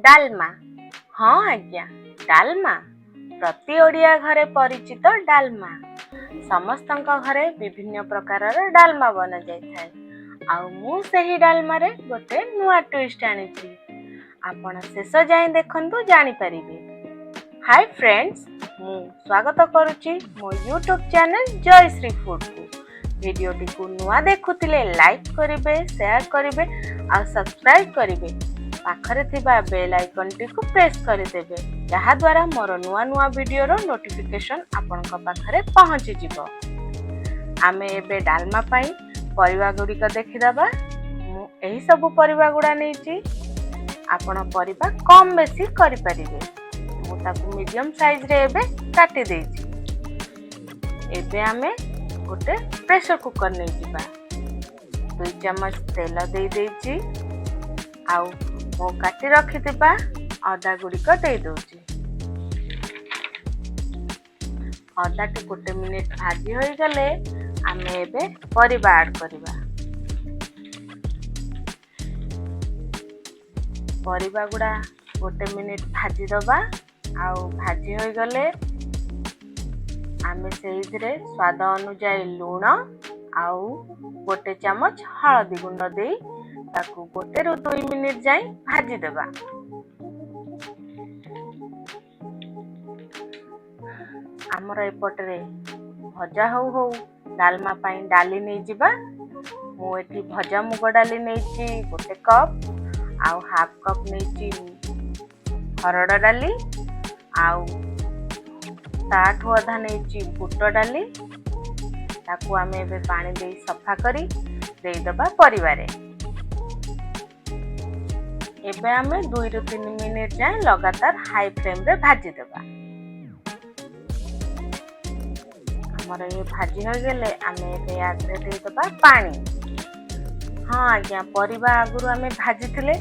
डालमा। हाँ आज्ञा, डालमा प्रति ओडिया घरे परिचित डालमा। समस्तଙ୍କ घरे विभिन्न प्रकारर डालमा बना जाइथाय। आउ मु सही डालमा रे गोटे नुआ ट्विस्ट आनिछि। आपण शेष जाए देखंतु जानि परिबे। हाय फ्रेंड्स, मु स्वागत करुछि मो यूट्यूब चैनल जयश्री फूड को। वीडियोटी को नुआ देखुतिले लाइक करिवे, शेयर करिवे आ सब्सक्राइब करिवे। पाखरे थिबा बेल आइकन टी को प्रेस करिदेबे, जहा द्वारा मोर नुआ नुआ वीडियो रो नोटिफिकेशन आपनका पाखरे पहुंची जिवो। आमे एबे डालमा पई परिवा गुडी को देखिदबा। मु एही सब परिवा गुडा नेछि। आपण परिवा कम बेसी करि परिबे। मु ताकू मीडियम साइज रे एबे काटि देछि। एबे आमे गोटे प्रेशर कुकर नै जिबा। 2 चम्मच तेल दे देछि। आउ मो काटी रखिथिबा अदा गुडी को दे दोछि। अदा टी गोटे मिनिट भाजी होई गले आमे एबे परिवा ऐड करिबा। परिवा गुडा गोटे मिनिट भाजी दबा। आउ भाजी होई गले आमे सेइथिरे स्वाद अनुसार लूण आउ गोटे चम्मच हळदी गुंड देई ताकू गोटे रु 2 मिनिट जाई भाजी देबा। हमर एपटरे भजा हो डालमा पाई डाली नै जिबा। मु एठी भजा मुग डाली नैछि गोटे कप आउ हाफ कप नैछि हरड़ डाली आउ ताठू अधा नैछि बुट डाली। ताकू आमे एबे पानी देई सफा करी देई दबा परिवारे। एबे आमे 2 रु 3 मिनिट जाए लगातार हाई फ्लेम रे भाजी देबा। हमर ये भाजी हो गेले आमे एबे आदरे दे दबा पानी। हाँ आज्ञा, परिवा आगुरु आमे भाजी थिले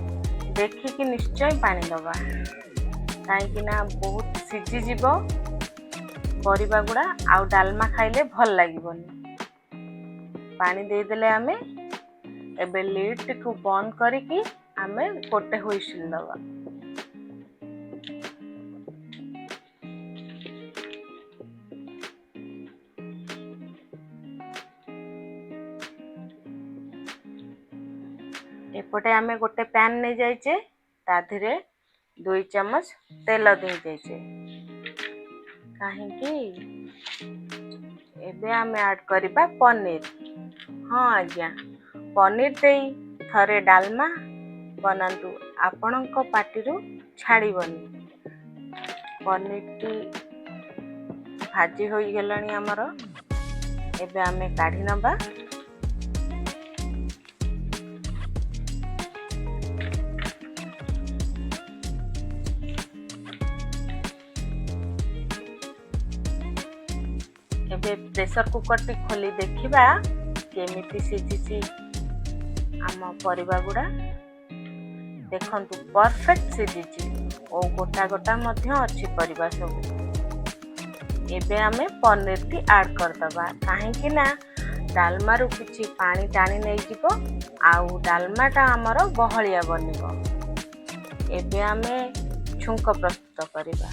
देखि कि निश्चय पानी दबा, काहे कि ना बहुत सिजी जिवो परिवा गुडा आउ डालमा खाइले भल लागिबोनी। पानी दे देले आमे एबे लिड को बंद करिकि आमे गोटे हुइसिल दबा। एपटे आमे गोटे पैन नै जाइछे, ता धीरे 2 चम्मच तेल दे जाइछे। काहे कि एबे आमे ऐड करिबा पनीर। हाँ आज्ञा, पनीर देई थरे डालमा बनातु, आपणको पाटिरु छाड़ीबनी। पनीर टी भाजी होई गेलानी हमर। एबे आमे काढी नबा। एबे प्रेशर कुकर टी खोली देखिबा केमिति सिझिछि आम परिवा गुडा। देखंतु परफेक्ट सिझिछि ओ गोटा गोटा मध्य अछि परिवा सब। एबे आमे पनीर टी ऐड कर दबा, काहे कि ना डालमा रु किछि पानी टाणी नै जिवो आउ डालमाटा हमर बहलिया बनिबो। एबे आमे छुंक प्रस्तुत करिबा।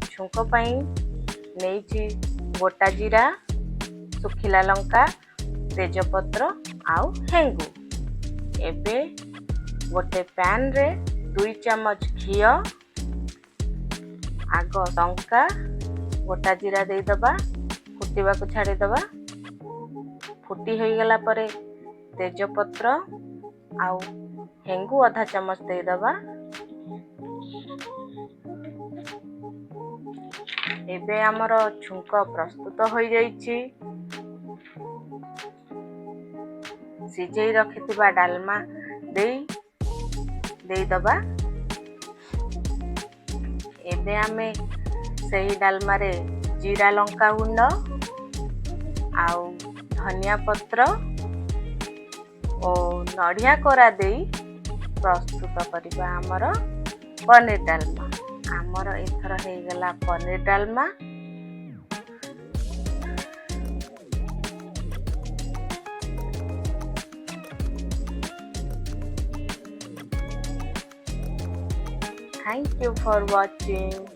छुंक पई नेछि गोटा जीरा, सुखिला लंका, तेजपत्र आउ हेंगु। एबे गोटे पैन रे 2 चम्मच घियो आग लंका गोटा जीरा दे दबा, फुटिबा को छाड़ी दबा। फुटी होई गला परे तेजपत्र आउ हेंगु आधा चम्मच दे दबा। एबे हमर छुंक प्रस्तुत होई जाइछि। सिझेई रखिथिबा डालमा देई दबा। एबे आमे सही डालमा रे जीरा लंका गुंड आउ धनिया पत्र ओ नड़िया कोरा देई प्रस्तुत करिबा हमर पनीर डालमा। हमर एथर हे गला paneer Dalma. Thank you for watching.